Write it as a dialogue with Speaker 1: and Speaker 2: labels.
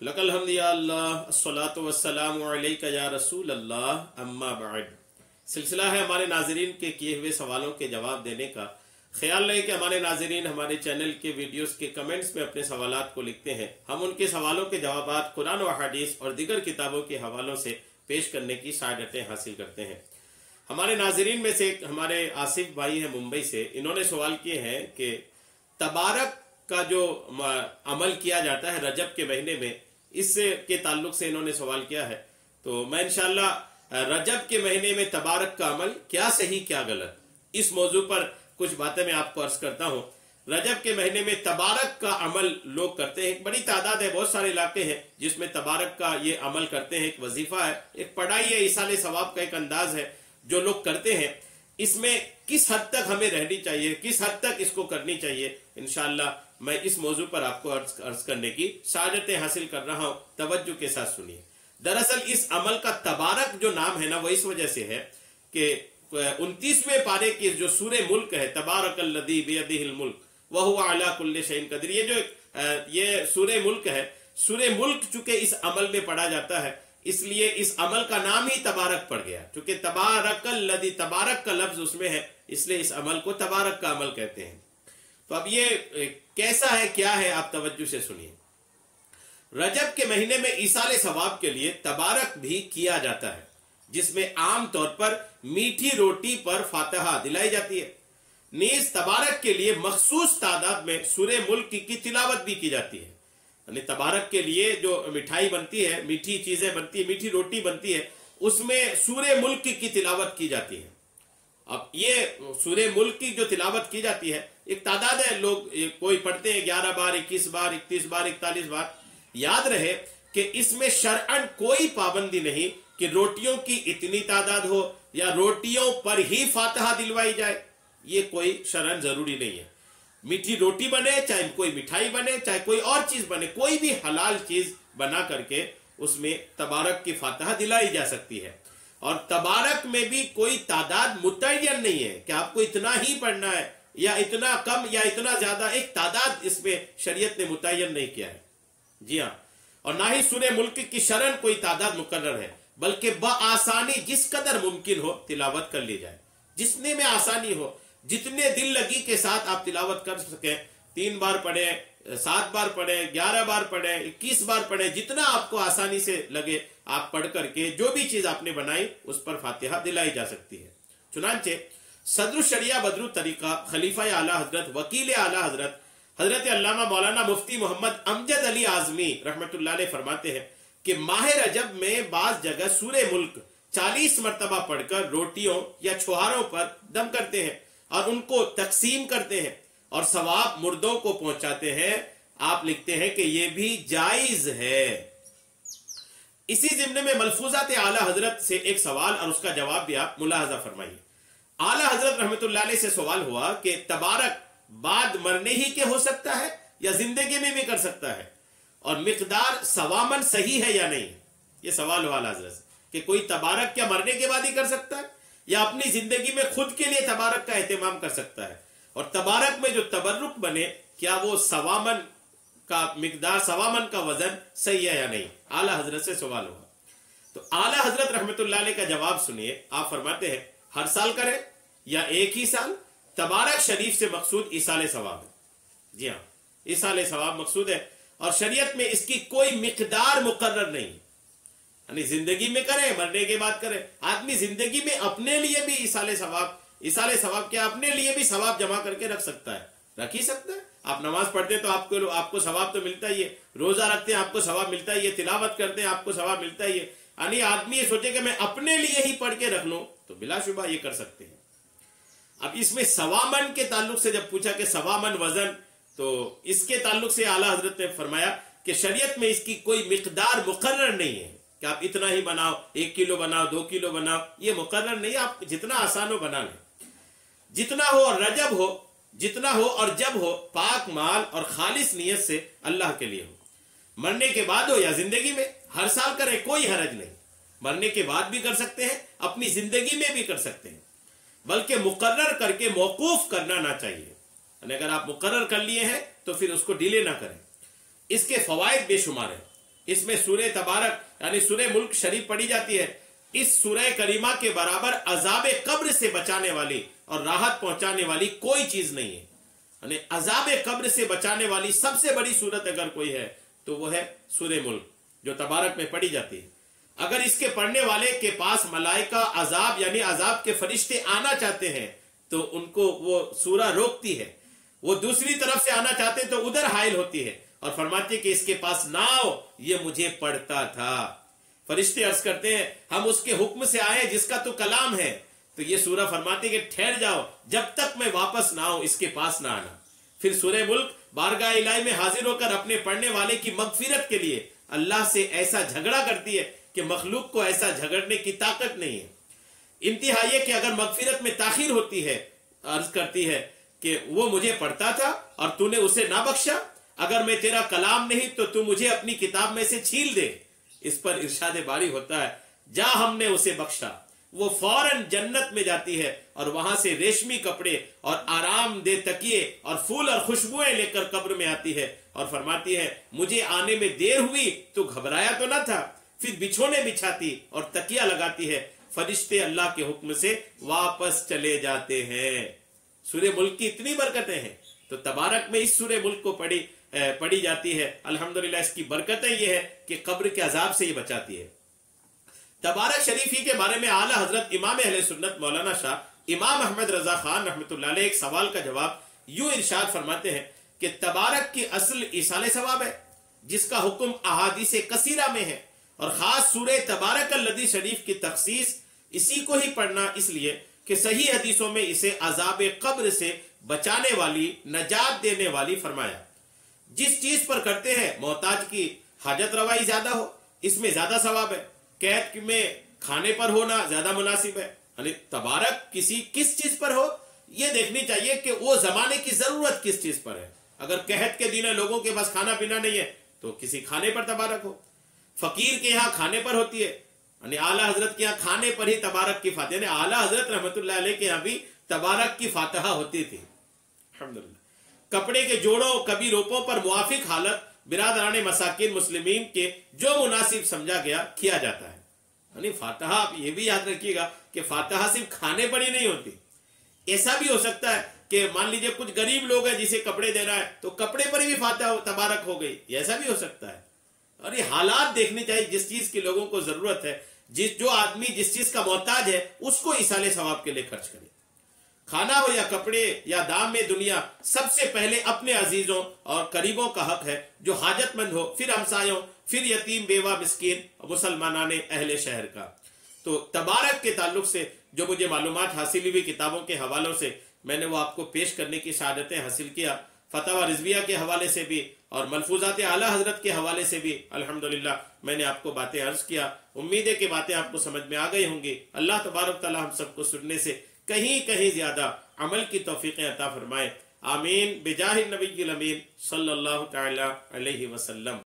Speaker 1: लकल हम्द या अल्लाह अस्सलातु वस्सलामु अलैका या रसूल अल्लाह अम्मा बाद। सिलसिला है हमारे नाजरीन के किए हुए सवालों के जवाब देने का। ख्याल रहे कि हमारे नाजरीन हमारे चैनल के वीडियोस के कमेंट्स में अपने सवालात को लिखते हैं। हम उनके सवालों के जवाबात कुरान व हदीस और दीगर किताबों के हवालों से पेश करने की सादतें हासिल करते हैं। हमारे नाजरीन में से हमारे आसिफ भाई हैं मुंबई से, इन्होंने सवाल किए हैं कि तबारक का जो अमल किया जाता है रजब के महीने में, इससे के ताल्लुक से इन्होंने सवाल किया है। तो मैं इंशाअल्लाह रजब के महीने में तबारक का अमल क्या सही क्या गलत, इस मौजू पर कुछ बातें मैं आपको अर्ज करता हूँ। रजब के महीने में तबारक का अमल लोग करते हैं, एक बड़ी तादाद है, बहुत सारे इलाके हैं जिसमें तबारक का ये अमल करते हैं। एक वजीफा है, एक पढ़ाई है, इसाले सवाब का एक अंदाज है जो लोग करते हैं। इसमें किस हद तक हमें रहनी चाहिए, किस हद तक इसको करनी चाहिए, इंशाअल्लाह मैं इस मौजू पर आपको अर्ज करने की सादतें हासिल कर रहा हूं। तवज्जो के साथ सुनिए। दरअसल इस अमल का तबारक जो नाम है ना, वो इस वजह से है कि 29वें पारे की जो सूरे मुल्क है, तबारकल्लज़ी बियदिहिल मुल्क व हुवा अला कुल्लि शैइन कदीर, ये सूरे मुल्क है। सूरे मुल्क चूंकि इस अमल में पढ़ा जाता है, इसलिए इस अमल का नाम ही तबारक पड़ गया। चूंकि तबारकल्लज़ी, तबारक का लफ्ज उसमें है, इसलिए इस अमल को तबारक का अमल कहते हैं। तो अब ये कैसा है, क्या है, आप तवज्जो से सुनिए। रजब के महीने में ईसाले सवाब के लिए तबारक भी किया जाता है, जिसमें आम तौर पर मीठी रोटी पर फातिहा दिलाई जाती है। नीज तबारक के लिए मखसूस तादाद में सूरे मुल्क की तिलावत भी की जाती है। यानी तबारक के लिए जो मिठाई बनती है, मीठी चीजें बनती है, मीठी रोटी बनती है, उसमें सूरे मुल्क की तिलावत की जाती है। अब ये सूरे मुल्क की जो तिलावत की जाती है, एक तादाद है, लोग कोई पढ़ते हैं 11 बार, 21 बार, 31 बार, 41 बार। याद रहे कि इसमें शरअन कोई पाबंदी नहीं कि रोटियों की इतनी तादाद हो या रोटियों पर ही फातिहा दिलवाई जाए, ये कोई शरअन जरूरी नहीं है। मीठी रोटी बने, चाहे कोई मिठाई बने, चाहे कोई और चीज बने, कोई भी हलाल चीज बना करके उसमें तबारक की फातिहा दिलाई जा सकती है। और तबारक में भी कोई तादाद मुतय्यन नहीं है कि आपको इतना ही पढ़ना है या इतना कम या इतना ज्यादा, एक तादाद इसमें शरीयत ने मुतय्यन नहीं किया है। जी हाँ, और ना ही सूरे मुल्क की शरन कोई तादाद मुकर्रर है, बल्कि बआसानी जिस कदर मुमकिन हो तिलावत कर ली जाए, जिसने में आसानी हो, जितने दिल लगी के साथ आप तिलावत कर सकें। 3 बार पढ़े, 7 बार पढ़े, 11 बार पढ़े, 21 बार पढ़े, जितना आपको आसानी से लगे आप पढ़ करके जो भी चीज आपने बनाई उस पर फातिहा दिलाई जा सकती है। चुनांचे सदर शरिया बदरु तरीका खलीफा आला हजरत वकील आला हजरत हजरत अल्लामा मौलाना मुफ्ती मोहम्मद अमजद अली आजमी रहमतुल्लाह अलैह फरमाते हैं कि माह रजब में बाज जगह सूरे मुल्क 40 मरतबा पढ़कर रोटियों या छुहारों पर दम करते हैं और उनको तकसीम करते हैं और सवाब मुर्दों को पहुंचाते हैं। आप लिखते हैं कि यह भी जायज है। इसी जिम्ने में मलफूजात आला हजरत से एक सवाल और उसका जवाब भी आप मुलाहजा फरमाइए। आला हजरत रहमतुल्लाह अलैह से सवाल हुआ कि तबारक बाद मरने ही के हो सकता है या जिंदगी में भी कर सकता है, और मिकदार सवामन सही है या नहीं। ये सवाल हुआ आला हजरत से कि कोई तबारक क्या मरने के बाद ही कर सकता है या अपनी जिंदगी में खुद के लिए तबारक का एहतमाम कर सकता है, और तबारक में जो तबर्रुक बने क्या वो सवामन का मिकदार, सवामन का वजन सही है या नहीं। आला हजरत से सवाल हुआ। तो आला हजरत रहमतुल्लाह अलैह का जवाब सुनिए। आप फरमाते हैं हर साल करें या एक ही साल। तबारक शरीफ से मकसूद इसाले सवाब है। जी हाँ, इसाले सवाब मकसूद है और शरीयत में इसकी कोई मिकदार मुकर्रर नहीं, यानी जिंदगी में करें, मरने के बाद करें। आदमी जिंदगी में अपने लिए भी इसाले सवाब क्या अपने लिए भी सवाब जमा करके रख सकता है, रख ही सकता है। आप नमाज पढ़ते हैं तो आपको सवाब तो मिलता ही है, रोजा रखते हैं आपको सवाब मिलता ही है, तिलावत करते हैं आपको सवाब मिलता ही है। यानी आदमी ये सोचे कि मैं अपने लिए ही पढ़ के रख लूं तो बिलाशुबा ये कर सकते हैं। अब इसमें सवामन के ताल्लुक से जब पूछा कि सवामन वजन, तो इसके ताल्लुक से आला हजरत ने फरमाया कि शरीयत में इसकी कोई मिकदार मुकर्रर नहीं है कि आप इतना ही बनाओ, 1 किलो बनाओ, 2 किलो बनाओ, ये मुकर्रर नहीं है। आप जितना आसान हो बना लें, जितना हो और रजब हो, जितना हो और जब हो, पाक माल और खालिस नियत से अल्लाह के लिए हो। मरने के बाद हो या जिंदगी में, हर साल करें, कोई हरज नहीं। मरने के बाद भी कर सकते हैं, अपनी जिंदगी में भी कर सकते हैं, बल्कि मुकर्रर करके मौकूफ करना ना चाहिए। अगर आप मुकर्रर कर लिए हैं तो फिर उसको डिले ना करें। इसके फवायद बेशुमार हैं। इसमें सूरह तबारक यानी सूरह मुल्क शरीफ पढ़ी जाती है। इस सूरह करीमा के बराबर अजाब कब्र से बचाने वाली और राहत पहुंचाने वाली कोई चीज नहीं है। यानी अजाब कब्र से बचाने वाली सबसे बड़ी सूरत अगर कोई है तो वो है सूरह मुल्क, जो तबारक में पढ़ी जाती है। अगर इसके पढ़ने वाले के पास मलाइका अजाब यानी अजाब के फरिश्ते आना चाहते हैं तो उनको वो सूरा रोकती है। वो दूसरी तरफ से आना चाहते हैं तो उधर हाइल होती है और फरमाती है कि इसके पास ना आओ, ये मुझे पढ़ता था। फरिश्ते अर्ज करते हैं हम उसके हुक्म से आए जिसका तो कलाम है। तो ये सूरा फरमाती है कि ठहर जाओ, जब तक मैं वापस ना आऊं इसके पास ना आना। फिर सूरह मुल्क बारगाह इलाही में हाजिर होकर अपने पढ़ने वाले की मगफिरत के लिए अल्लाह से ऐसा झगड़ा करती है कि मखलूक को ऐसा झगड़ने की ताकत नहीं है। इंतहा ये कि अगर मगफिरत में ताखीर होती है, अर्ज करती है कि वो मुझे पढ़ता था और तूने उसे ना बख्शा, अगर मैं तेरा कलाम नहीं तो तू मुझे अपनी किताब में से छील दे। इस पर इरशाद बारी होता है जा हमने उसे बख्शा, वो फौरन जन्नत में जाती है और वहां से रेशमी कपड़े और आराम दे तकिए और फूल और खुशबुएं लेकर कब्र में आती है और फरमाती है मुझे आने में देर हुई तो घबराया तो ना था। फिर बिछोने बिछाती और तकिया लगाती है, फरिश्ते अल्लाह के हुक्म से वापस चले जाते हैं। सूरह मुल्क की इतनी बरकतें हैं तो तबारक में इस सूरह मुल्क को पढ़ी जाती है। अल्हम्दुलिल्लाह इसकी बरकतें ये है कि कब्र के अजाब से ये बचाती है। तबारक शरीफी के बारे में आला हजरत इमाम अहले सुन्नत मौलाना शाह इमाम अहमद रजा खान रहमतुल्लाह अलैह एक सवाल का जवाब यूं इरशाद फरमाते हैं कि तबारक की असल ईसाले सवाब है जिसका हुक्म अहादीस कसीरा में है और खास सूरह तबारक अल्लज़ी शरीफ की तखसीस इसी को ही पढ़ना इसलिए कि सही हदीसों में इसे अजाब कब्र से बचाने वाली, नजात देने वाली फरमाया। जिस चीज पर करते हैं मोहताज की हाजत रवाई ज्यादा हो, इसमें ज्यादा सवाब है। कैद में खाने पर होना ज्यादा मुनासिब है। यानी तबारक किस चीज पर हो यह देखनी चाहिए कि वो जमाने की जरूरत किस चीज पर है। अगर कहत के दिन लोगों के पास खाना पीना नहीं है तो किसी खाने पर तबारक हो। फकीर के यहाँ खाने पर होती है, यानी आला हजरत के यहाँ खाने पर ही तबारक की फातिहा, यानी आला हजरत रहमतुल्लाह अलैह के यहाँ भी तबारक की फातिहा होती थी। अल्हम्दुलिल्लाह। कपड़े के जोड़ों कभी रोपों पर मुआफिक हालत बिरादरान मसाकिन मुस्लिमीन के जो मुनासिब समझा गया किया जाता है। यानी फातिहा, आप ये भी याद रखिएगा कि फातिहा सिर्फ खाने पर ही नहीं होती। ऐसा भी हो सकता है कि मान लीजिए कुछ गरीब लोग हैं जिसे कपड़े देना है तो कपड़े पर भी फातिहा तबारक हो गई, ऐसा भी हो सकता है। और ये हालात देखने चाहिए, जिस चीज की लोगों को जरूरत है, जो आदमी जिस चीज का मोहताज है उसको इसाले सवाब के लिए खर्च करे। खाना हो या कपड़े या दाम में दुनिया, सबसे पहले अपने अजीजों और करीबों का हक है जो हाजतमंद हो, फिर हमसायों, फिर यतीम बेवा मिस्कीन मुसलमानाने अहले शहर का। तो तबारक के ताल्लुक से जो मुझे मालूमात हासिल हुई किताबों के हवालों से मैंने वो आपको पेश करने की शहादतें हासिल किया। फतवा रिजविया के हवाले से भी और मलफूजात आला हजरत के हवाले से भी अल्हम्दुलिल्लाह मैंने आपको बातें अर्ज किया। उम्मीद है कि बातें आपको समझ में आ गई होंगी। अल्लाह तबारक तआला हम सबको सुनने से कहीं कहीं ज्यादा अमल की तौफीकें अता फरमाए। आमीन बिजाहि नबील अमीन सल्लल्लाहु तआला अलैहि वसल्लम।